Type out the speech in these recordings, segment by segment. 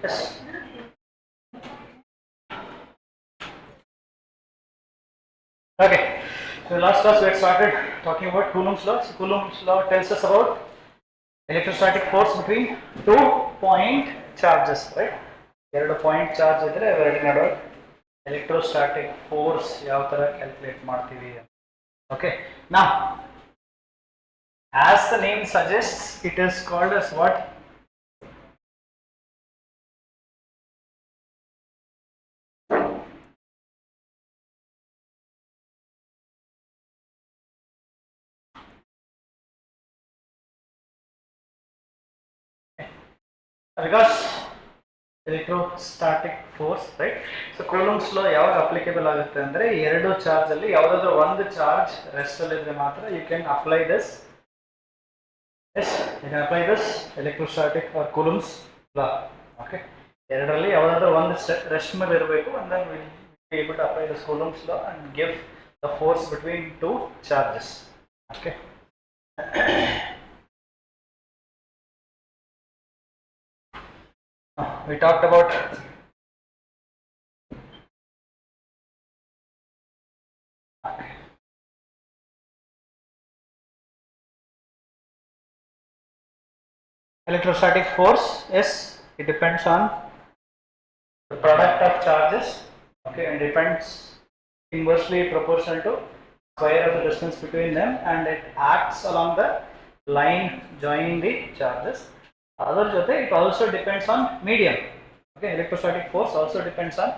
Yes. Okay. So last class we had started talking about Coulomb's law. So Coulomb's law tells us about electrostatic force between 2-point charges, right? ಎರಡು point charge ಇದ್ರೆ ಎರಡು ನಡುವೆ electrostatic force ಯಾವ ತರ calculate ಮಾಡ್ತೀವಿ. Okay. Now, as the name suggests, it is called as what? Because electrostatic force, right? So Coulomb's law ಯಾವಾಗ applicable ಆಗುತ್ತೆ ಅಂದ್ರೆ ಎರಡು ಚಾರ್ಜ್ ಅಲ್ಲಿ ಯಾವುದಾದ್ರೂ ಒಂದು ಚಾರ್ಜ್ ರೆಸ್ಟ್ ಅಲ್ಲಿ ಇದ್ರೆ ಮಾತ್ರ you can apply this. Yes, you can apply this electrostatic or Coulomb's law. Okay. ಎರಡರಲ್ಲಿ ಯಾವುದಾದ್ರೂ ಒಂದು ರೆಸ್ಟ್ ಮೇಲೆ ಇರಬೇಕು and then we will be able to apply this Coulomb's law and give the force between two charges. Okay. We talked about electrostatic force. Yes, it depends on the product of charges. Okay, and depends inversely proportional to square of the distance between them, and it acts along the line joining the charges. Other jothe it also depends on medium. Okay, electrostatic force also depends on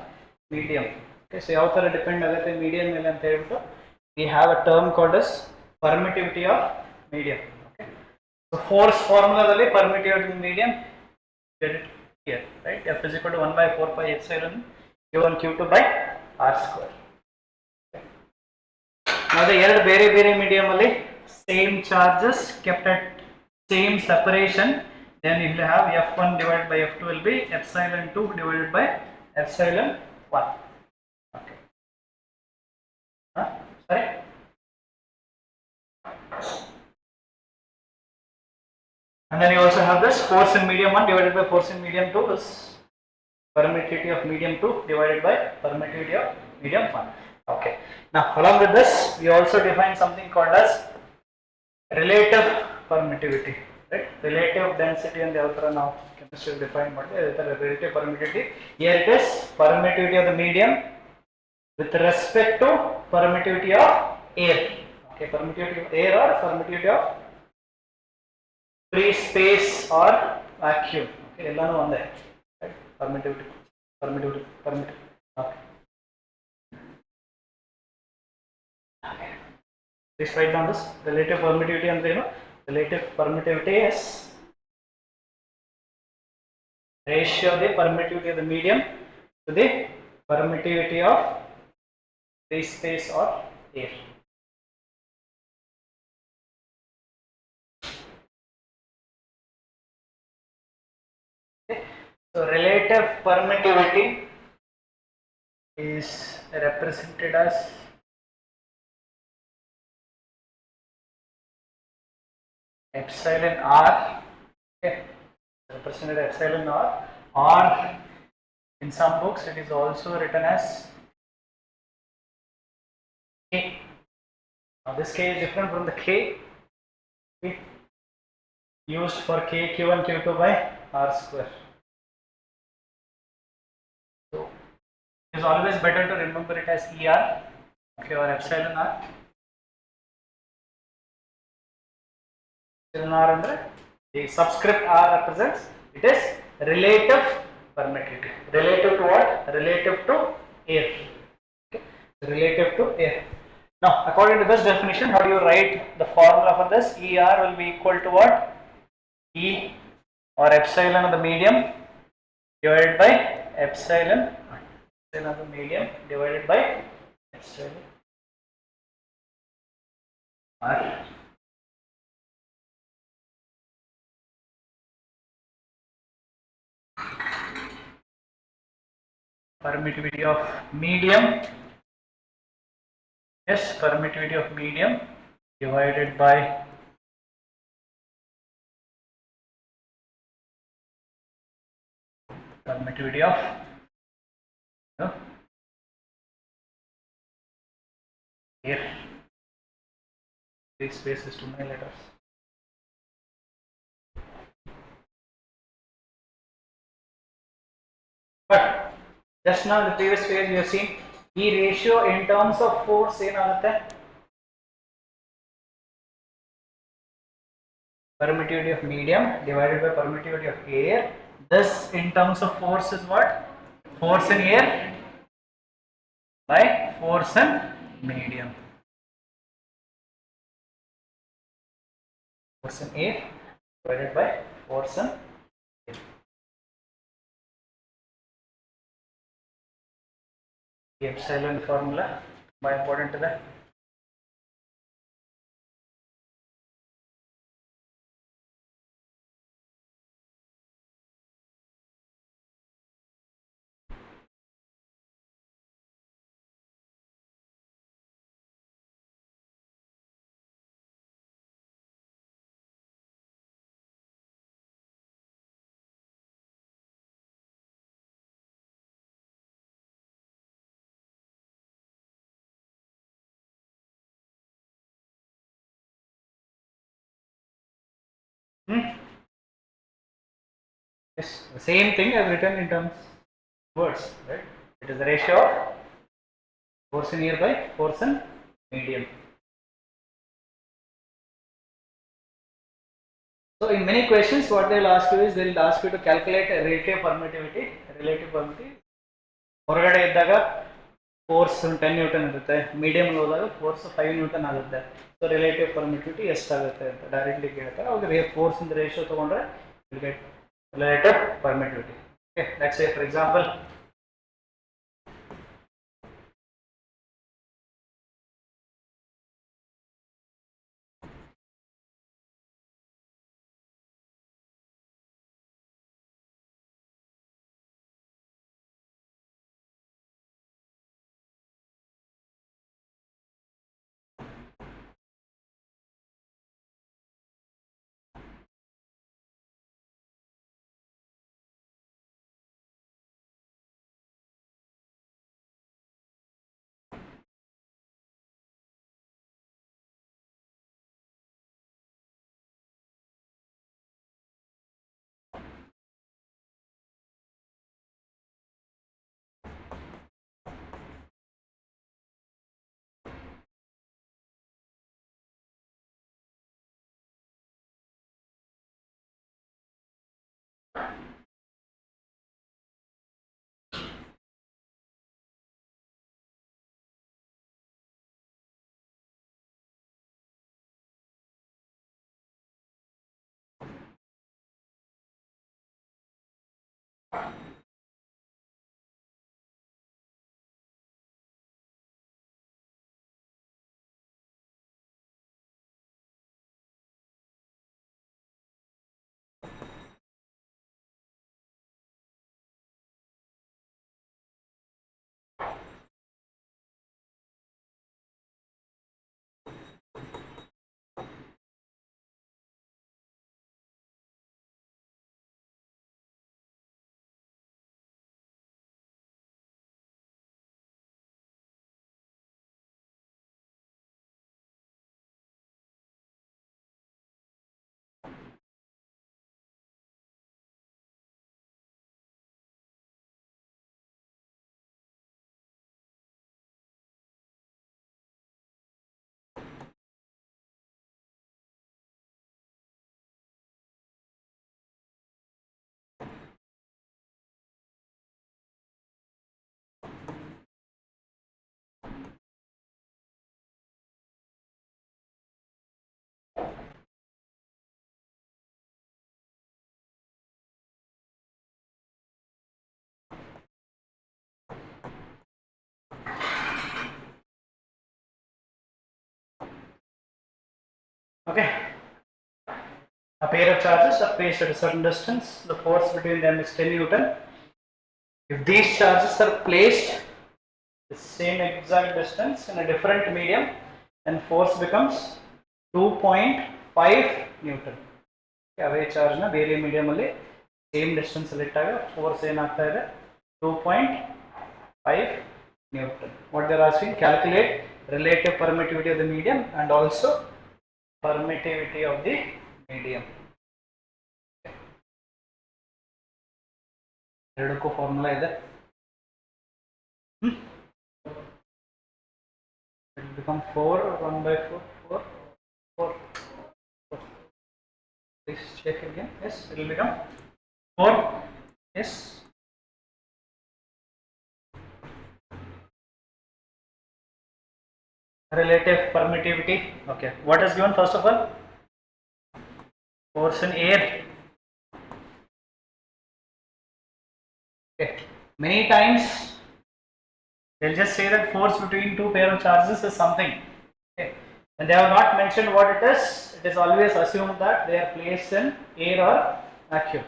medium. Okay, so yav tara depend agutte medium mele anta helbiಟ್ಟು we have a term called as permittivity of medium. Okay, so force formula dalli permittivity of medium get it here, right? F is equal to 1 by 4 pi epsilon q1 q2 by r square. Okay. Now the ಎರಡು ಬೇರೆ ಬೇರೆ medium ಅಲ್ಲಿ same charges kept at same separation, then you will have F1 divided by F2 will be epsilon 2 divided by epsilon 1. Okay. Sorry. And then you also have this force in medium 1 divided by force in medium 2 is permittivity of medium 2 divided by permittivity of medium 1. Okay. Now along with this we also define something called as relative permittivity. Right? Relative density and the other now chemistry define relative permittivity. Here it is permittivity of the medium with respect to permittivity of air. Okay, permittivity of air or permittivity of free space or vacuum. Okay, ellanu onde. Right? Permittivity. Okay. Okay. Please write down this relative permittivity and relative permittivity is ratio of the permittivity of the medium to the permittivity of free space or air. Okay. So relative permittivity is represented as epsilon r. Okay, represented epsilon r, or in some books it is also written as k. Now this k is different from the k used for k q1 q2 by r square. So it is always better to remember it as er, okay, or epsilon r. Under the subscript r represents it is relative permittivity. Relative to what? Relative to air. Okay. Relative to air. Now, according to this definition, how do you write the formula for this? Er will be equal to what? E or epsilon of the medium divided by epsilon of the medium divided by epsilon r. Permittivity of medium, yes, permittivity of medium divided by permittivity of air. These spaces too many letters. But just now in the previous page we have seen E ratio in terms of force ಏನಾಗುತ್ತೆ? Permittivity of medium divided by permittivity of air. This in terms of force is what? Force in air by force in medium. Force in air divided by force in air. The epsilon formula very important to that. Yes, the same thing I have written in terms of words, right? It is the ratio of force in air by force in medium. So in many questions what they will ask you is they will ask you to calculate a relative permittivity. ಹೊರಗಡೆ ಇದ್ದಾಗ force 10 Newton ಇರುತ್ತೆ, medium ಹೋದಾಗ force 5 Newton ಆಗುತ್ತೆ. So relative permittivity ಎಷ್ಟಾಗುತ್ತೆ ಅಂತ directly ಕೇಳ್ತಾರೆ. ಅವಾಗ force ಇಂದ ರೇಷಿಯೋ ತಗೊಂಡ್ರೆ will get relative permittivity. Okay, let's say for example okay, a pair of charges are placed at a certain distance. The force between them is 10 Newton. If these charges are placed the same exact distance in a different medium, then force becomes 2.5 Newton. Away charge na ಬೇರೆ medium ಅಲ್ಲಿ same distance ಅಲ್ಲಿ ಇಟ್ಟಾಗ force ಏನಾಗ್ತಾ ಇದೆ 2.5 Newton. What they are asking, calculate relative permittivity of the medium and also permittivity of the medium. ಎರಡಕ್ಕೂ formula ಇದೆ. It will become 4 1/4 4 4 4. Please check again. Yes, it will become 4. Yes. Relative permittivity. Okay. What is given first of all? Force in air. Okay. Many times they'll just say that force between two pair of charges is something. Okay. And they have not mentioned what it is. It is always assumed that they are placed in air or vacuum.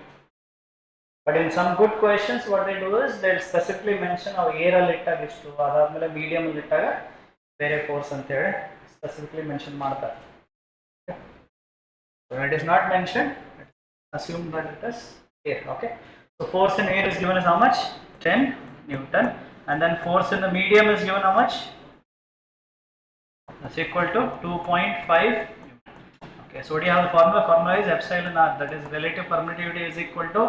But in some good questions, what they do is they'll specifically mention how air ಅಲ್ಲಿ ಇಟ್ಟಾಗ ಇಷ್ಟು, ಅದಾದ್ಮೇಲೆ medium ಅಲ್ಲಿ ಇಟ್ಟಾಗ ಬೇರೆ force ಅಂತ ಹೇಳಿ specifically mention ಮಾಡ್ತಾರೆ. So it is not mentioned, assume that it is air. Okay, so force in air is given as how much? 10 Newton, and then force in the medium is given how much? That's equal to 2.5 Newton. Okay, so what do you have the formula? Formula is epsilon r, that is relative permittivity is equal to,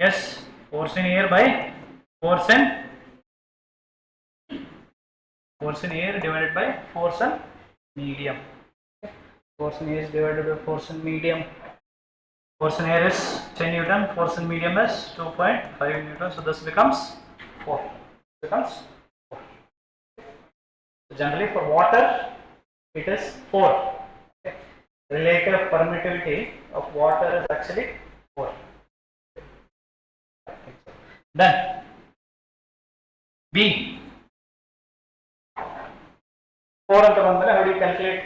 yes, force in air by force in air divided by force in medium. Okay. Force in air is divided by force in medium. Force in air is 10 Newton, force in medium is 2.5 Newton, so this becomes 4. Becomes 4. So generally for water it is 4. Okay. Relative permittivity of water is actually 4. Then B. 4 ಅಂತ ಬಂದ್ರೆ how do you calculate?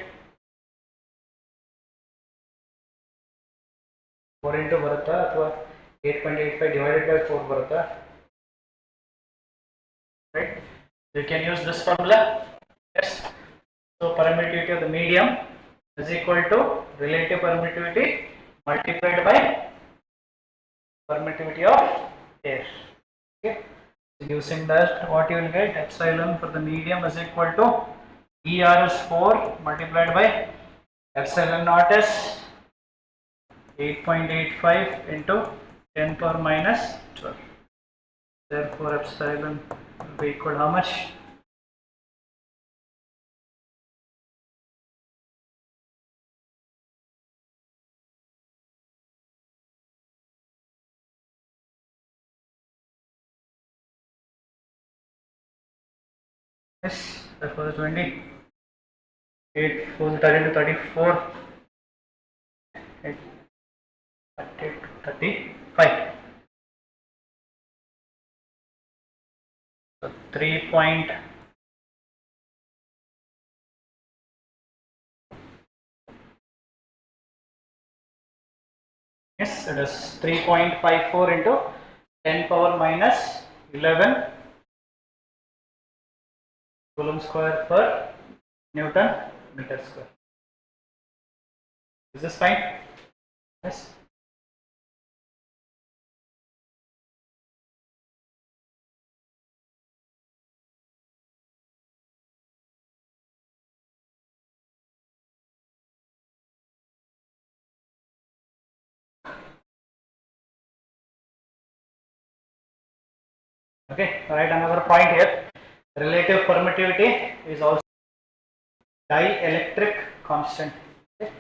4 into ಬರುತ್ತಾ ಅಥವಾ 8.85 divided by 4 ಬರುತ್ತಾ? Right? You can use this formula. Yes. So permittivity of the medium is equal to relative permittivity multiplied by permittivity of air. Okay. So using that, what you will get, epsilon for the medium is equal to ER is 4 multiplied by epsilon naught is 8.85 into 10 power minus 12. Therefore epsilon will be equal to how much? Yes, therefore the 20. 8 4 30 to 34. 8 30 to 35. So 3 point yes, it is 3.54 into 10 power minus 11 coulomb square per Newton meter square. Is this fine? Yes. Okay, write another point here. Relative permittivity is also dielectric constant. Okay.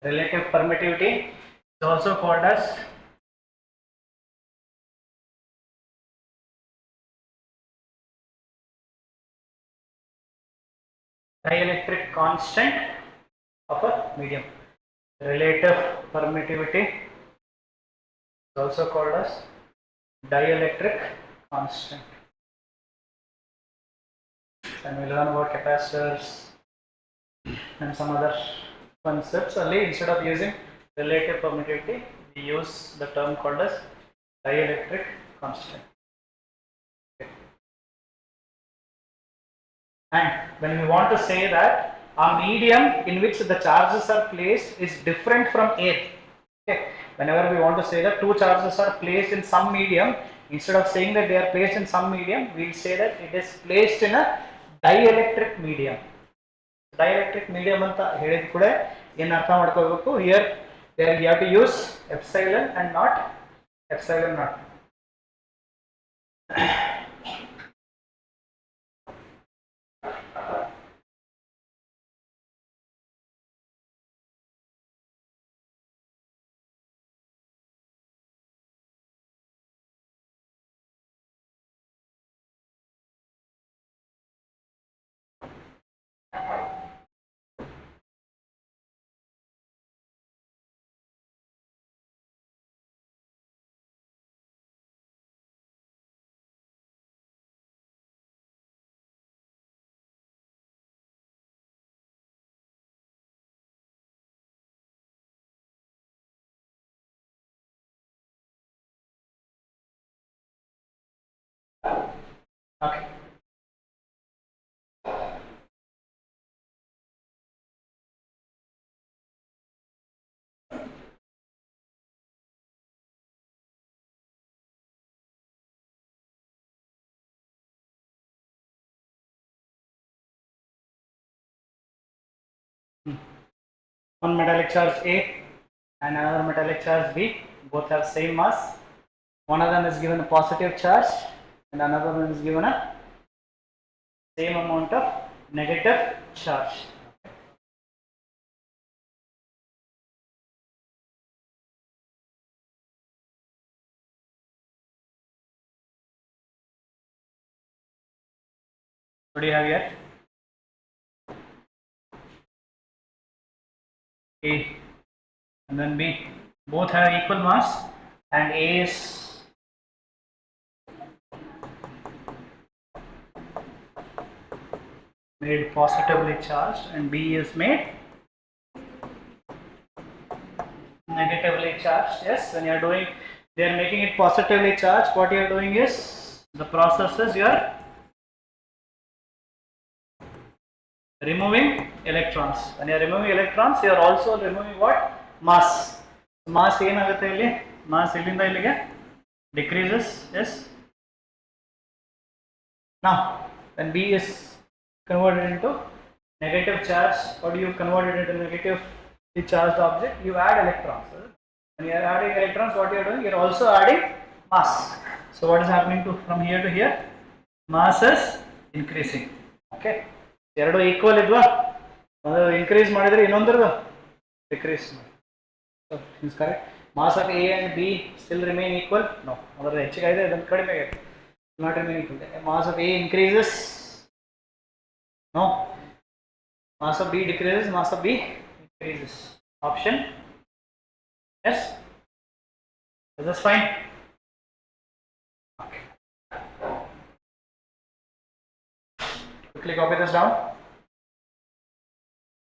Relative permittivity is also called as dielectric constant of a medium. Relative permittivity is also called as dielectric constant. And we'll learn about capacitors and some other concepts. Only instead of using relative permittivity, we use the term called as dielectric constant. Okay. And when we want to say that a medium in which the charges are placed is different from air, okay, whenever we want to say that two charges are placed in some medium, instead of saying that they are placed in some medium, we will say that it is placed in a dielectric medium. Dielectric medium anta ಹೇಳಿದ ಕೂಡ ಏನು ಅರ್ಥ ಮಾಡ್ಕೋಬೇಕು, here there you have to use epsilon and not epsilon naught. Okay. One metallic charge A and another metallic charge B, both have same mass. One of them is given a positive charge and another one is given a same amount of negative charge. What do you have here? A and then B, both have equal mass and A is made positively charged and B is made negatively charged. Yes, when you are doing, they are making it positively charged, what you are doing is, the process is you are removing electrons. When you are removing electrons, you are also removing what? Mass. Mass ಏನಾಗುತ್ತೆ ಇಲ್ಲಿ? Mass ಇಲ್ಲಿಂದ ಇಲ್ಲಿಗೆ decreases. Yes. Now, when B is converted into negative charge, or do you convert it into negatively charged object? You add electrons. When you are adding electrons, what you are doing? You are also adding mass. So what is happening to from here to here? Mass is increasing. Okay. ಎರಡು equal ಇದ್ವಾ, ಒಂದು increase ಮಾಡಿದರೆ ಇನ್ನೊಂದರದು decrease ಮಾಡಿ. So is correct. Mass of A and B still remain equal? No, ಅದರ ಹೆಚ್ಚಿಗೆ ಇದೆ, ಅದನ್ನು ಕಡಿಮೆ ಆಗಿದೆ, not remain equal. Mass of A increases? No. Mass of B decreases, mass of B increases. Option yes. Is this fine? Okay. Quickly copy this down.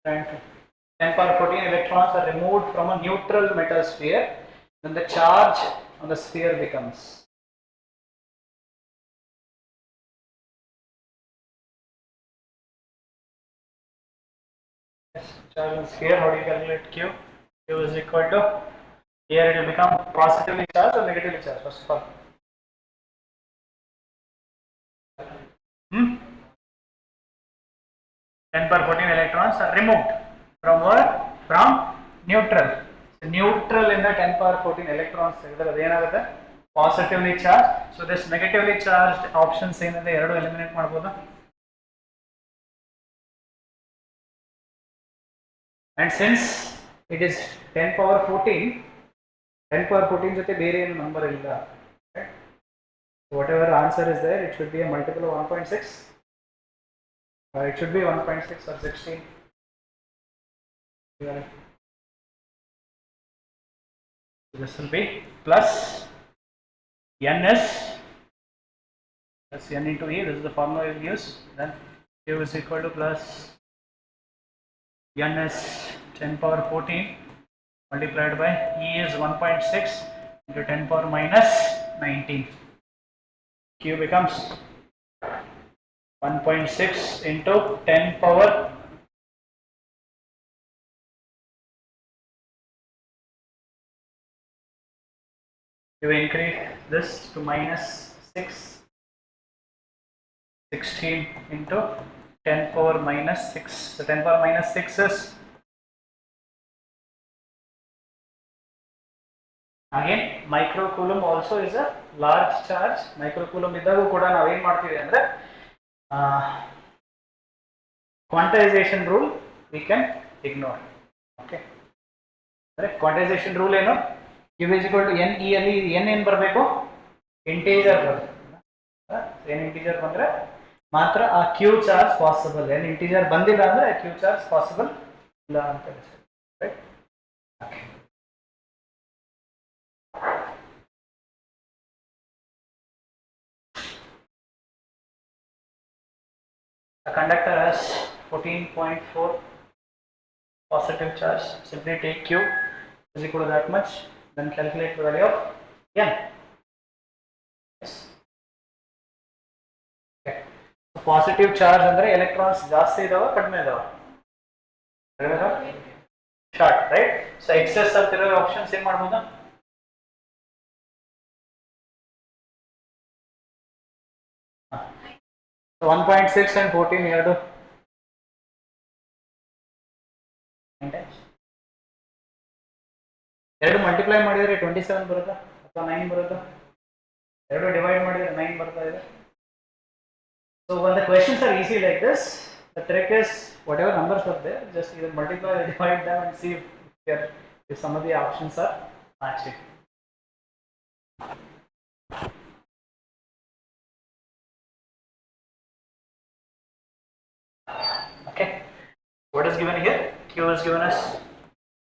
10 power 14 electrons are removed from a neutral metal sphere, then the charge on the sphere becomes. Charge on the sphere, how do you calculate Q? Q is equal to, here it will become positively charged or negatively charged, first of all. 10 power 14 electrons are removed from where? From neutral. So neutral in the 10 power 14 electrons ಏನಾಗುತ್ತೆ? Positively charged. So this negatively charged options ಏನಿದೆ ಎರಡು eliminate ಮಾಡಬಹುದು. And since it is 10 power 14, 10 power 14 ಜೊತೆ ಬೇರೆ ಏನು number ಇಲ್ಲ. Whatever answer is there, it should be a multiple of 1.6. It should be 1.6 or 16. Yeah. This will be plus ns plus n into e. This is the formula we will use. Then q is equal to plus ns 10 power 14 multiplied by e is 1.6 into 10 power minus 19. Q becomes 1.6 into 10 power you increase this to minus 6, 16 into 10 power minus 6. So 10 power minus 6 is again microcoulomb also is a large charge. Microcoulomb ಇದ್ದಾಗೂ ಕೂಡ ನಾವು ಏನು ಮಾಡ್ತೀವಿ ಅಂದರೆ quantization rule we can ignore. Okay, ಅಂದರೆ quantization rule ಏನು q is equal to n e ಅಲ್ಲಿ n ಏನು ಬರಬೇಕು ಇಂಟೀಜರ್ ಬರಬೇಕು. n ಇಂಟೀಜರ್ ಬಂದರೆ ಮಾತ್ರ ಆ q charge possible. n integer ಬಂದಿಲ್ಲ ಅಂದರೆ q ಚಾರ್ಜ್ ಪಾಸಿಬಲ್ ಇಲ್ಲ ಅಂತ ಹೇಳ್ತೀವಿ. Right. Okay. A conductor has 14.4 positive charge. Simply take Q is equal to that much, then calculate the value of N. Yes. Okay. So positive charge andre electrons ಜಾಸ್ತಿ ಇದಾವ ಕಡಿಮೆ ಇದಾವ short, right. So excess ಆಗ್ತಿರೋ options ಏನು ಮಾಡ್ಬೋದು? So 1.6 and 14 ಎರಡು multiply ಮಾಡಿದರೆ 27 ಬರುತ್ತಾ ಅಥವಾ 9 ಬರುತ್ತಾ? ಎರಡು ಡಿವೈಡ್ ಮಾಡಿದರೆ 9 ಬರ್ತಾ ಇದೆ. So when the questions are easy like this, the trick is whatever numbers are there, just either multiply or divide them and see if some of the options are matching. Okay, what is given here? Q is given as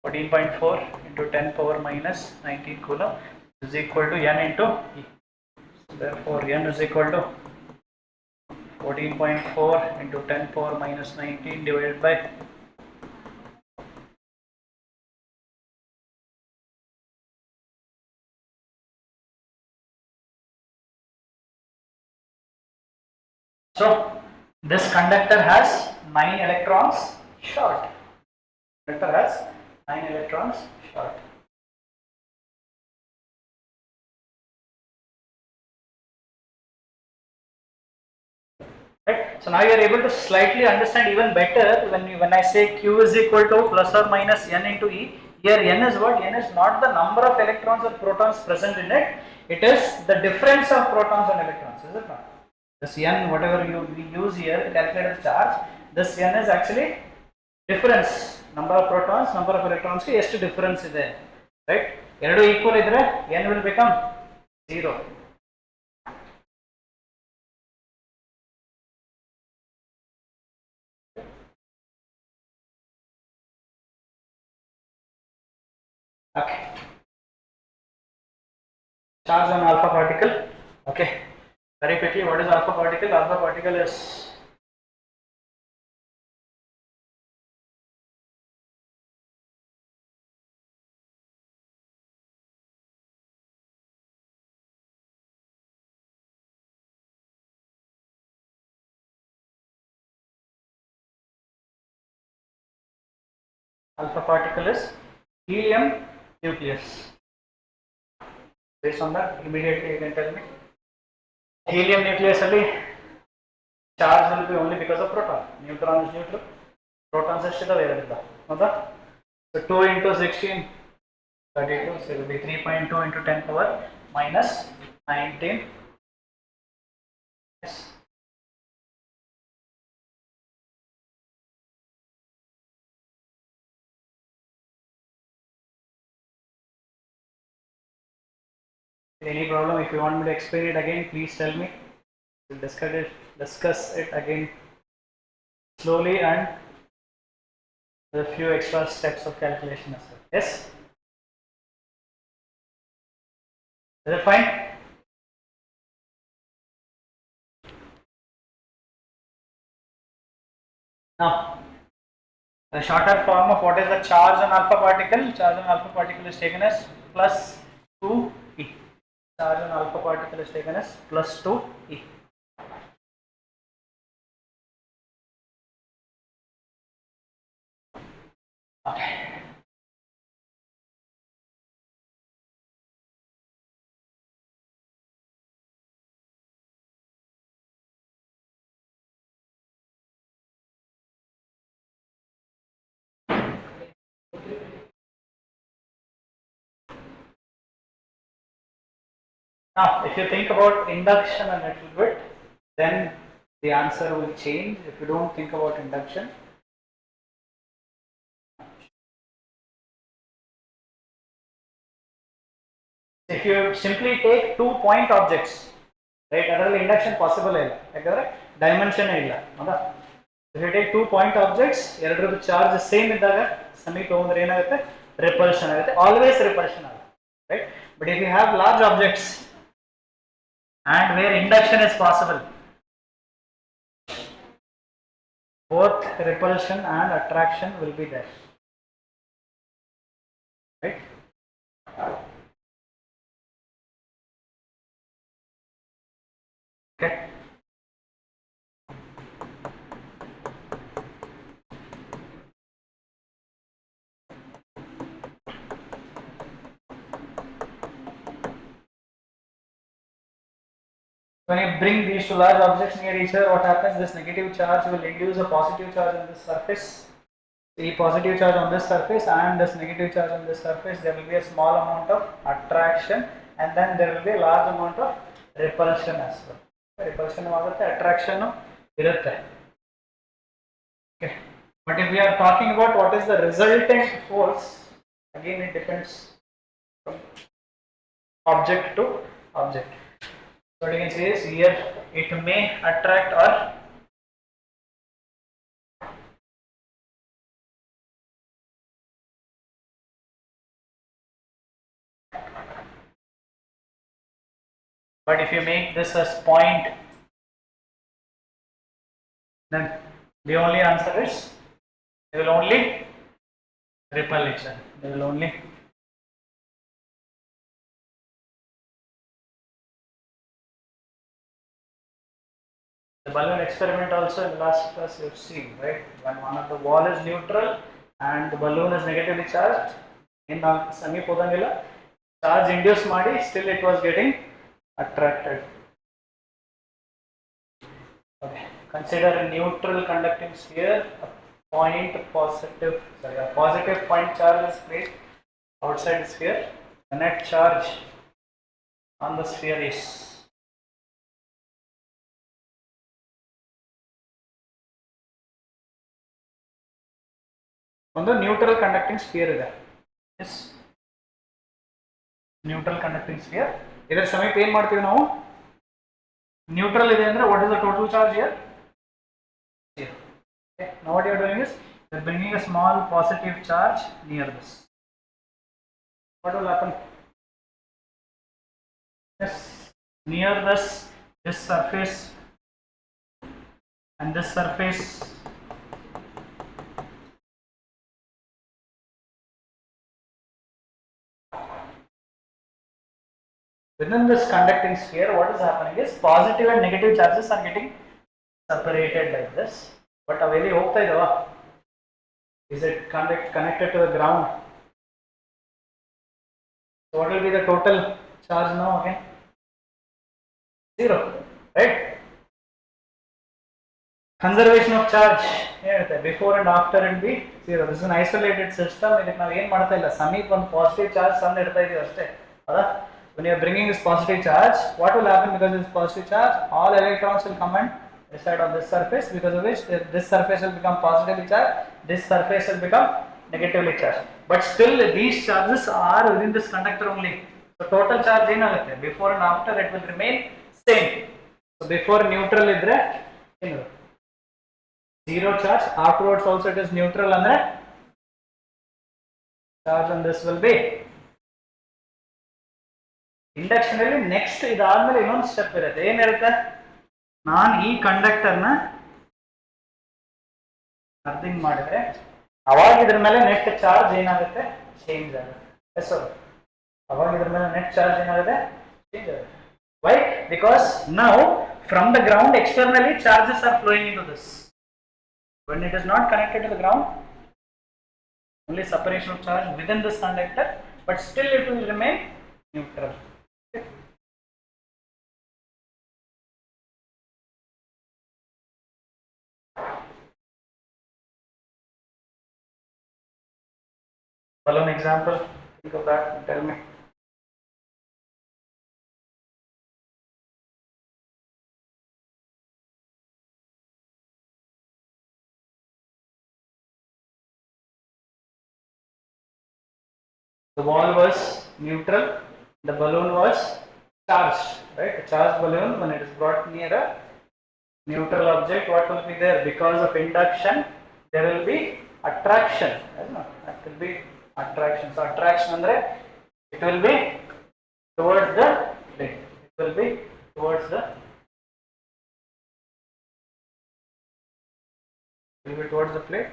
14.4 into 10 power minus 19 coulomb is equal to n into E. So therefore n is equal to 14.4 into 10 power minus 19 divided by so this conductor has 9 electrons short. Conductor has 9 electrons short. Right. So now you are able to slightly understand even better when I say Q is equal to plus or minus n into E. Here n is what? N is not the number of electrons or protons present in it. It is the difference of protons and electrons. Is it not? This n, whatever we use here to calculate the charge, this n is actually difference. Number of protons, number of electrons ki ಎಷ್ಟು difference ಇದೆ, right? ಎರಡು equal ಇದ್ರೆ n will become 0. Okay. Charge on alpha particle. Okay. Very quickly, what is alpha particle? Alpha particle is helium nucleus. Based on that, immediately you can tell me. Helium nucleus only charge will be only because of proton. Neutron is neutral. Protons are still available. So 2 into 16, 32. So it will be 3.2 into 10 power minus 19. Yes. Any problem? If you want me to explain it again, please tell me. We'll discuss it again slowly and with a few extra steps of calculation as well. Yes? Is it fine? Now, the shorter form of what is the charge on alpha particle? Charge on alpha particle is taken as plus 2e. Charge on alpha particle is taken as plus 2e. Okay. Now, if you think about induction a little bit, then the answer will change. If you don't think about induction, if you simply take 2 point objects, right, ಅದರಲ್ಲಿ induction possible ಇಲ್ಲ ಯಾಕಂದ್ರೆ dimension ಇಲ್ಲ ಹೌದಾ. If you take 2 point objects, ಎರಡರದ್ದು charge same ಇದ್ದಾಗ ಸಮೀಪ ಹೋದ್ರೆ ಏನಾಗುತ್ತೆ, repulsion ಆಗುತ್ತೆ, always repulsion ಆಗುತ್ತೆ, right. But if you have large objects and where induction is possible, both repulsion and attraction will be there, right. Okay. When you bring these two large objects near each other, what happens? This negative charge will induce a positive charge on this surface. The positive charge on this surface and this negative charge on this surface, there will be a small amount of attraction, and then there will be a large amount of repulsion as well. Repulsion ಆಗುತ್ತೆ, attraction ಇರುತ್ತೆ. Okay. But if we are talking about what is the resultant force, again it depends from object to object. So what you can say is here it may attract or but if you make this as point, then the only answer is they will only repel each other. They will only the balloon experiment also in the last class you have seen, right? When one of the wall is neutral and the balloon is negatively charged, in ಸಮೀಪ ಹೋದಂಗೆಲ್ಲ charge induce ಮಾಡಿ still it was getting attracted. Okay. Consider a neutral conducting sphere. A positive point charge is placed outside the sphere. The net charge on the sphere is ಒಂದು neutral conducting sphere ಇದೆ. Yes, neutral conducting sphere. ಇದರ ಸಮೀಪ ಏನು ಮಾಡ್ತೀವಿ ನಾವು? Neutral ಇದೆ ಅಂದ್ರೆ what is the total charge here? Zero. Okay. Now what you are doing is you are bringing a small positive charge near this. What will happen? Yes, near this surface and this surface within this conducting sphere, what is happening is positive and negative charges are getting separated like this. But avelli hogta idava? Is it connected to the ground? So what will be the total charge now again? Zero, right? Conservation of charge before and after it be zero. This is an isolated system. ಇದಕ್ಕೆ ನಾವು ಏನು ಮಾಡ್ತಾ ಇಲ್ಲ, ಸಮೀಪ ಒಂದು positive charge ಸಣ್ಣ ಇಡ್ತಾ ಇದೀವಿ ಅಷ್ಟೇ, ಹೌದಾ? When you are bringing this positive charge, what will happen? Because this positive charge, all electrons will come and reside on this surface, because of which this surface will become positively charged, this surface will become negatively charged. But still these charges are within this conductor only. So total charge ಏನಾಗುತ್ತೆ? Before and after it will remain same. So before neutral idre ಏನು zero charge, afterwards also it is neutral andre charge on this will be. Induction ಅಲ್ಲಿ next ಇದಾದ್ಮೇಲೆ ಇನ್ನೊಂದು step ಇರುತ್ತೆ. ಏನಿರುತ್ತೆ? ನಾನು ಈ ಕಂಡಕ್ಟರ್ನ ಅರ್ಧಿಂಗ್ ಮಾಡಿದ್ರೆ ಅವಾಗ ಇದ್ರ ಮೇಲೆ ನೆಟ್ ಚಾರ್ಜ್ ಏನಾಗುತ್ತೆ? ಚೇಂಜ್ ಆಗುತ್ತೆ. ಎಸ್, ಅವಾಗ ಇದ್ರ ಮೇಲೆ ನೆಟ್ ಚಾರ್ಜ್ ಏನಾಗುತ್ತೆ? ಚೇಂಜ್ ಆಗುತ್ತೆ. Why? Because now from the ground externally charges are flowing into this. When it is not connected to the ground, only separation of charge within this conductor, but still it will remain neutral. Balloon example, think of that and tell me. The wall was neutral, the balloon was charged, right? A charged balloon, when it is brought near a neutral object, what will be there? Because of induction, there will be attraction. That will be attraction. So attraction andre it will be towards the plate. It will be towards the plate.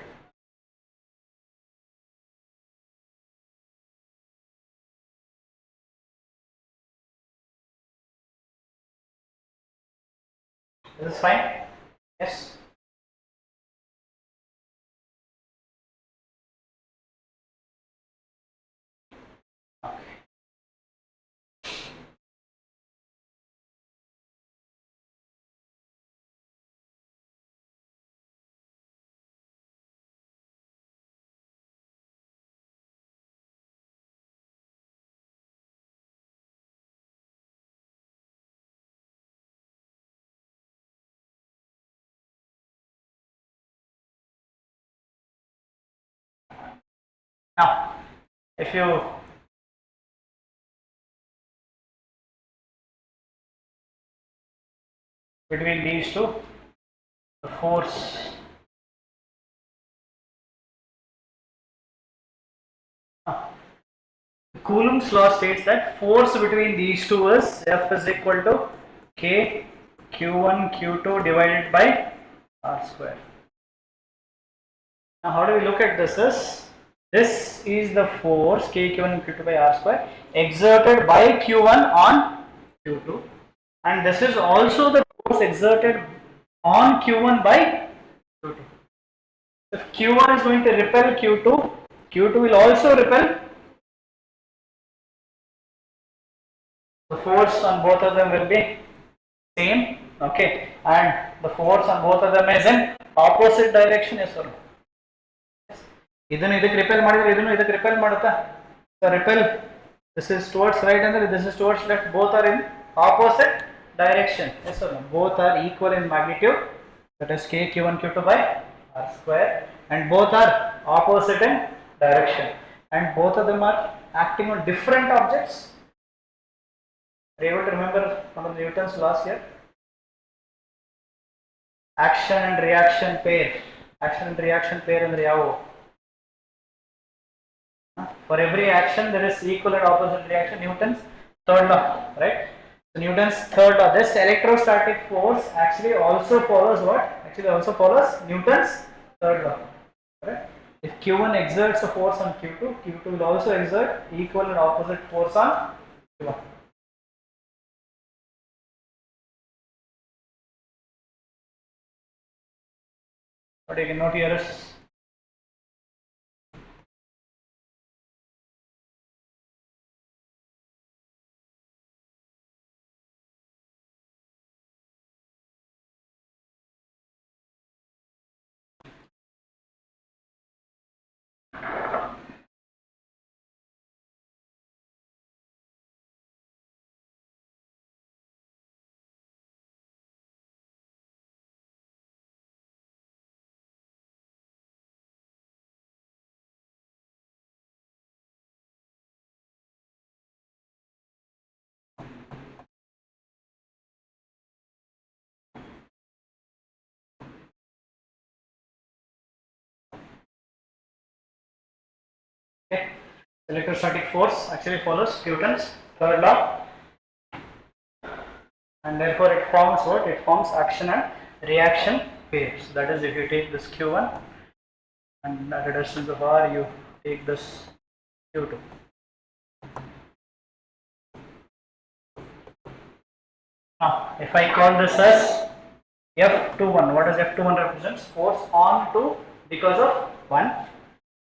This is fine? Yes? Okay. Now, if you between these two, the force Coulomb's law states that force between these two is F is equal to K Q1 Q2 divided by R square. Now how do we look at this? This is the force K Q1 Q2 by R square exerted by Q1 on Q2, and this is also the force exerted on Q1 by Q2. If Q1 is going to repel Q2, Q2 will also repel. The force on both of them will be same, okay, and the force on both of them is in opposite direction. Yes or no? ಇದನ್ನು ಇದಕ್ಕೆ repel ಮಾಡಿದ್ರೆ ಇದನ್ನು ಇದಕ್ಕೆ repel ಮಾಡುತ್ತಾ? So repel, this is towards right and this is towards left, both are in opposite direction. Yes or no? Both are equal in magnitude, that is K Q1 Q2 by R square, and both are opposite in direction, and both of them are acting on different objects. Are you able to remember one of Newton's laws here? Action and reaction pair. Action and reaction pair andre yavu? For every action there is equal and opposite reaction. Newton's third law, right? So Newton's third law. This electrostatic force actually also follows what? Actually also follows Newton's third law. Right? If Q1 exerts a force on Q2, Q2 will also exert equal and opposite force on Q1. What you can note here is okay. Electrostatic force actually follows Newton's third law, and therefore it forms what? It forms action and reaction pairs. That is, if you take this Q1 and at a distance of R you take this Q2. Now if I call this as F21, what does F21 represents? Force on 2 because of 1,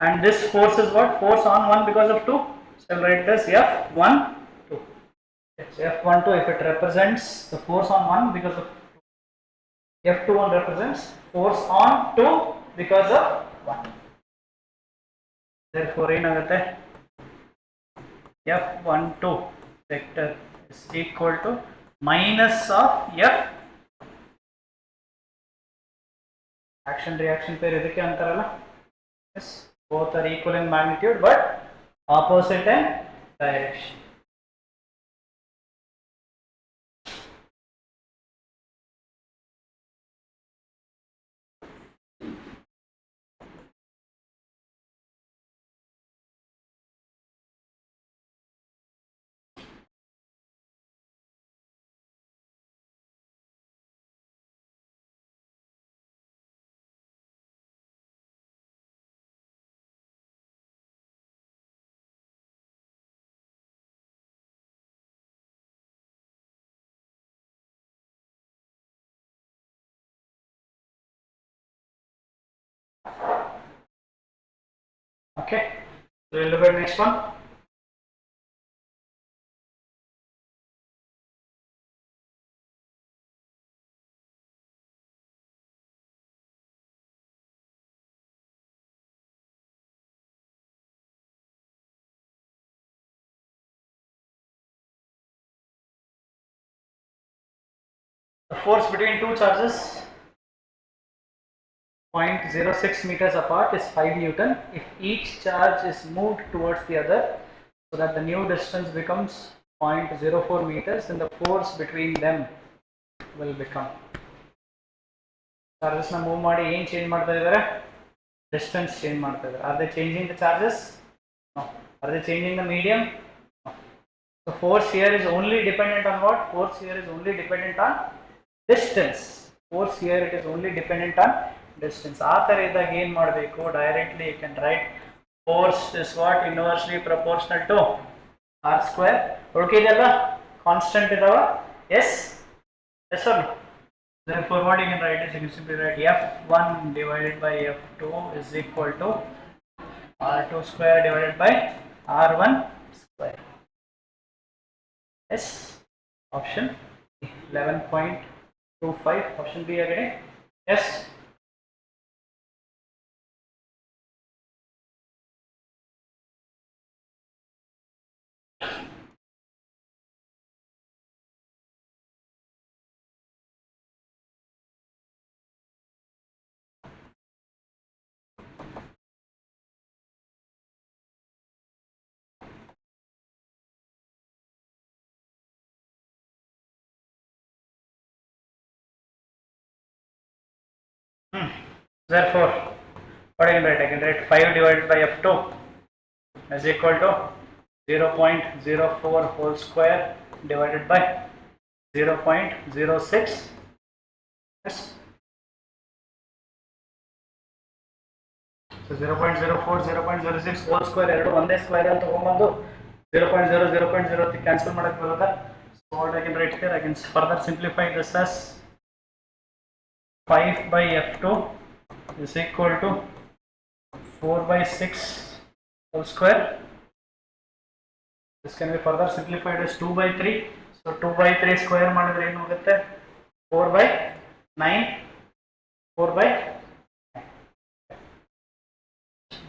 and this force is what? Force on 1 because of 2. So I'll write this F12. So F12, if it represents the force on 1 because of 2, F21 represents force on 2 because of 1. Therefore ಏನಾಗುತ್ತೆ? F12 vector is equal to minus of F. Action reaction pair ಇದಕ್ಕೆ ಅಂತಾರಲ್ಲ? Yes, both are equal in magnitude but opposite and direction. Okay, so we'll look at next one. The force between two charges 0.06 meters apart is 5 Newton if each charge is moved towards the other, so that the new distance becomes 0.04 meters, and the force between them will become. Charges na move ಮಾಡಿ ಏನು change ಮಾಡ್ತಾ ಇದ್ದಾರೆ? Distance change ಮಾಡ್ತಾ ಇದ್ದಾರೆ. Are they changing the charges? No. Are they changing the medium? No. So force here is only dependent on what? Force here is only dependent on distance. Force here it is only dependent on distance. ಆ ಥರ ಇದ್ದಾಗ ಏನು ಮಾಡಬೇಕು? Directly you can write force is what? Inversely proportional to r square. ಉಳ್ಕಿದೆಲ್ಲ constant ಇದಾವ? Yes? Yes or no? Therefore what you can write is, you can simply write f1 divided by f2 is equal to r2 square divided by r1 square. Yes? Option 11.25. Option B again. Yes? Therefore, what I can write? I can write 5 divided by f2 is equal to 0.04 whole square divided by 0.06. Yes. So 0.04, 0.06 whole square ಎರಡು ಒಂದೇ square ಅಂತ ತಗೊಂಡ್ಬಂದು 0.0 cancel ಮಾಡಕ್ಕೆ ಬರುತ್ತಾ? So what I can write here, I can further simplify this as 5 by f2 is equal to 4 by 6 whole square. This can be further simplified as 2 by 3. So 2 by 3 square ಮಾಡಿದ್ರೆ ಏನು ಹೋಗುತ್ತೆ? 4 by 9. 4 by 9.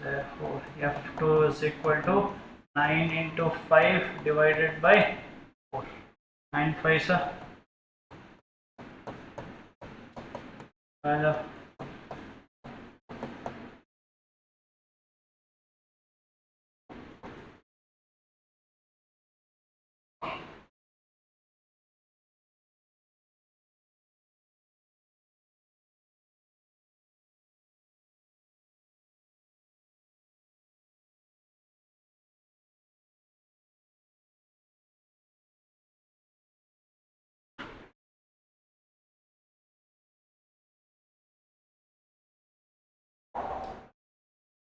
Therefore f2 is equal to 9 into 5 divided by 4. 9 5 sir.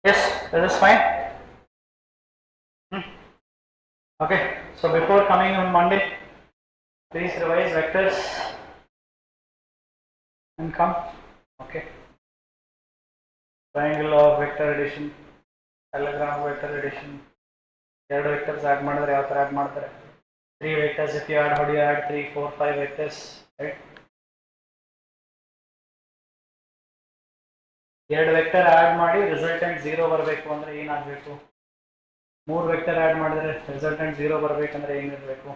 Yes, that is fine. Okay, so before coming on Monday, please revise vectors and come. Okay. Triangle of vector addition, parallelogram of vector addition. ಎರಡು vectors add ಮಾಡಿದ್ರೆ ಯಾವ ತರ add ಮಾಡ್ತಾರೆ? 3 vectors if you add, how do you add 3, 4, 5 vectors, right? ಎರಡು vector add ಮಾಡಿ resultant 0 ಬರಬೇಕು ಅಂದ್ರೆ ಏನಾಗಬೇಕು? 3 ವೆಕ್ಟರ್ ಆಡ್ ಮಾಡಿದ್ರೆ ರಿಸಲ್ಟೆಂಟ್ 0 ಬರಬೇಕಂದ್ರೆ ಏನಿರಬೇಕು?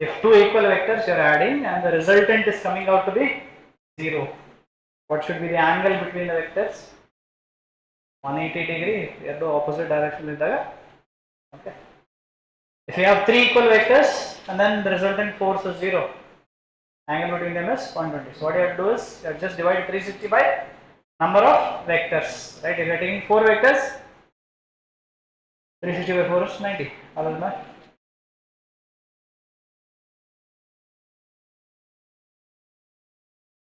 If 2 equal vectors you are adding and the resultant is coming out to be 0, what should be the angle between the vectors? 180 degree. ಎರಡು opposite direction ಇದ್ದಾಗ Okay. If you have 3 equal vectors and then the resultant force is 0, angle between them is 120. So what you have to do is you have just divide 360 by number of vectors, right? If you are taking 4 vectors, 360 by 4 is 90. All of that.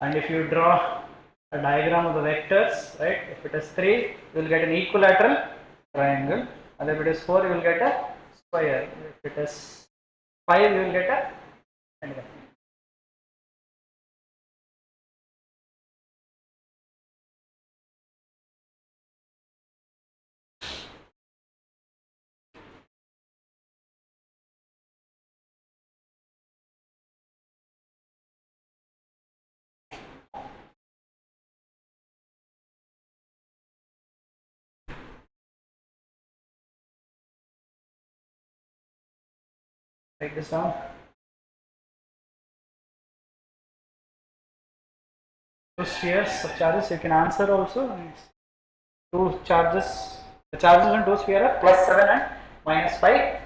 And if you draw a diagram of the vectors, right? If it is 3, you will get an equilateral triangle, and if it is 4, you will get a square. If it is 5, you will get a pentagon. Write this down. Two spheres of charges, you can answer also. Two charges, the charges on two spheres are plus 7 and minus 5.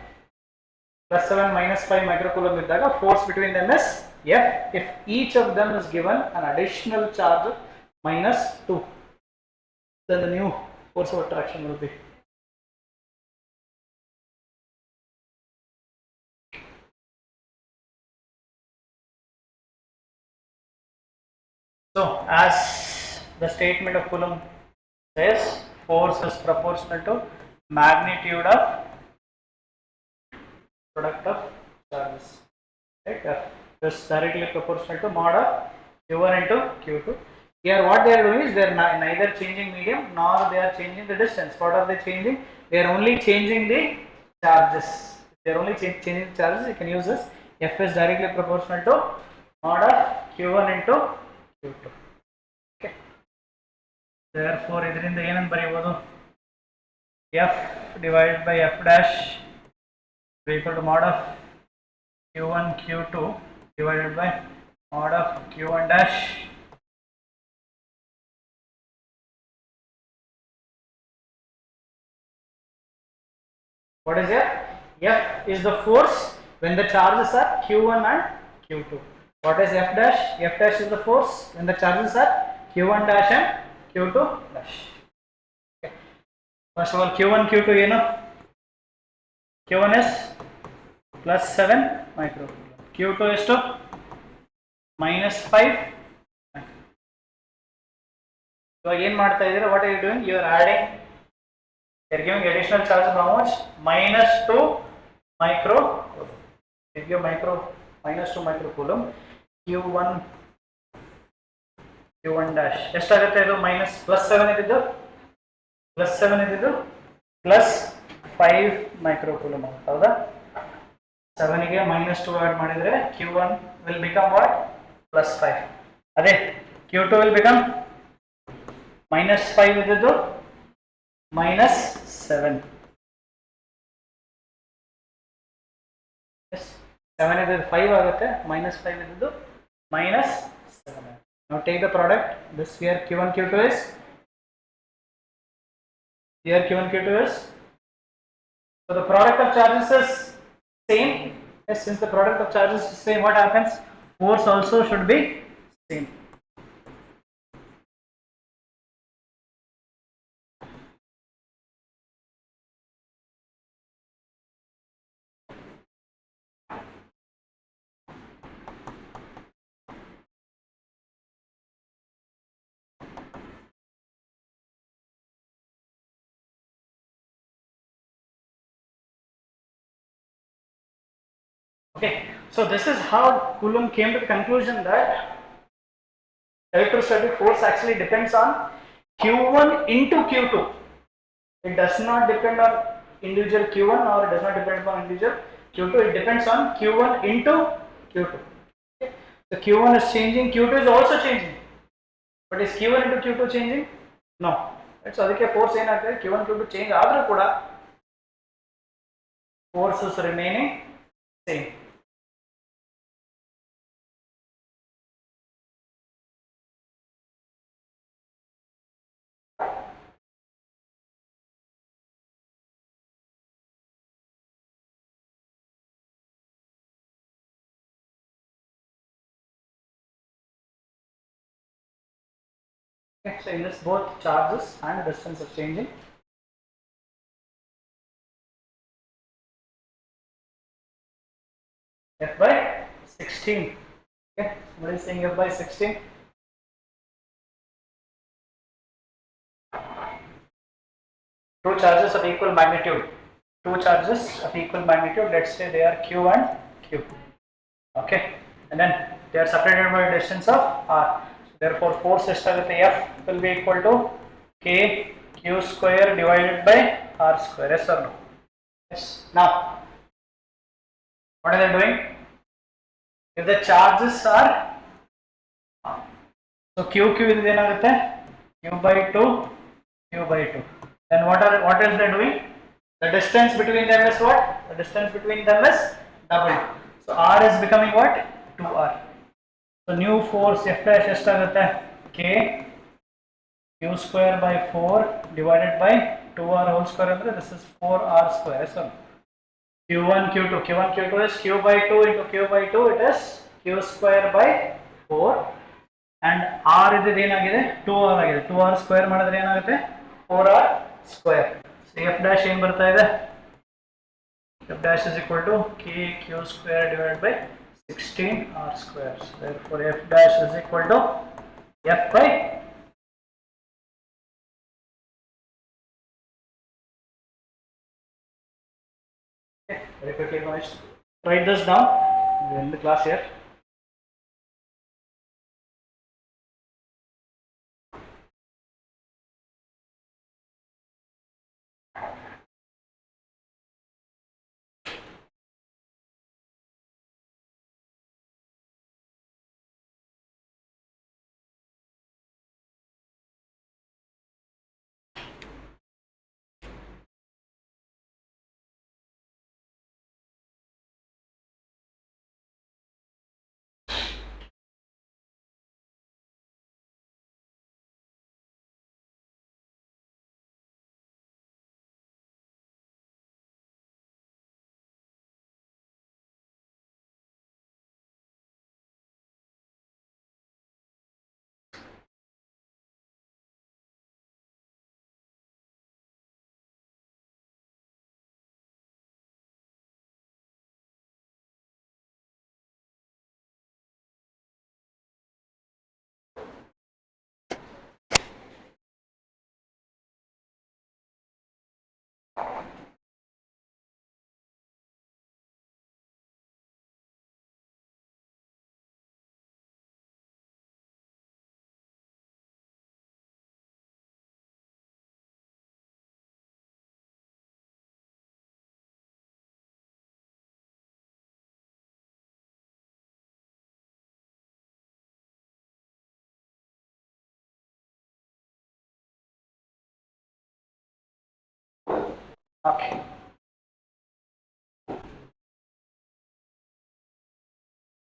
Plus 7 minus 5 microcoulomb iddaga force between them is F if each of them is given an additional charge of minus 2. Then the new force of attraction will be. So, as the statement of Coulomb says, force is proportional to magnitude of product of charges. Right? F is directly proportional to mod of Q1 into Q2. Here, what they are doing is they are neither changing medium nor they are changing the distance. What are they changing? They are only changing the charges. If they are only changing the charges, you can use this. F is directly proportional to mod of Q1 into Q2. Okay. Therefore, ಇದರಿಂದ ಏನಂತ ಬರೆಯಬಹುದು? F divided by F dash is equal to mod of Q1 Q2 divided by mod of Q1 dash. What is F? F is the force when the charges are Q1 and Q2. What is F dash? F dash is the force when the charges are Q1 dash and Q2 dash. Okay. First of all, Q1 Q2 Q1 is plus 7 microcoulomb. Q2 is to minus 5. So again, what are you doing? You are adding. They are giving additional charge of how much? Minus 2 microcoulomb. They give minus 2 microcoulomb. Q1 dash. ಎಷ್ಟಾಗುತ್ತೆ ಇದು minus plus 7 ಇದ್ದಿದ್ದು plus 7 ಇದ್ದಿದ್ದು plus 5 microcoulomb ಹೌದಾ 7 ಗೆ minus 2 add ಮಾಡಿದ್ರೆ Q1 will become what? Plus 5. ಅದೇ Q2 will become minus 5 ಇದ್ದಿದ್ದು minus 7. Yes. 7 ಇದ್ದಿದ್ದು 5 ಆಗುತ್ತೆ minus 5 ಇದ್ದಿದ್ದು minus 7. Now take the product. This here Q1 Q2 is here Q1 Q2 is. So the product of charges is same. Yes, since the product of charges is same, what happens? Force also should be same. Okay, so this is how Coulomb came to the conclusion that electrostatic force actually depends on Q1 into Q2. It does not depend on individual Q1 or it does not depend on individual Q2. It depends on Q1 into Q2. Okay. So Q1 is changing, Q2 is also changing. But is Q1 into Q2 changing? No. Right, so ಅದಕ್ಕೆ force ಏನಾಗ್ತದೆ Q1 Q2 change ಆದರೂ ಕೂಡ force is remaining same. Okay, so in this both charges and distance are changing. F by 16. Okay, somebody is saying F by 16. Two charges of equal magnitude. Two charges of equal magnitude. Let's say they are Q and Q. Okay, and then they are separated by a distance of R. Therefore, force system with F will be equal to K Q square divided by R square. Yes or no? Yes. Now, what are they doing? If the charges are so Q is Q by 2, Q by 2. Then what else they are doing? The distance between them is what? The distance between them is doubled. So R is becoming what? 2R. So new force F dash estaಗುತ್ತೆ K Q square by 4 divided by 2R whole square. This is 4R square. So Q1 Q2 Q1 Q2 is Q by 2 into Q by 2. It is Q square by 4. And R is 2R ಆಗಿದೆ 2R square ಮಾಡಿದ್ರೆ ಏನಾಗುತ್ತೆ 4R square. So F dash ಏನು ಬರ್ತಾ ಇದೆ F dash is equal to K Q square divided by 16R square. So therefore F dash is equal to F by very quickly guys, write this down. We end the class here. Okay.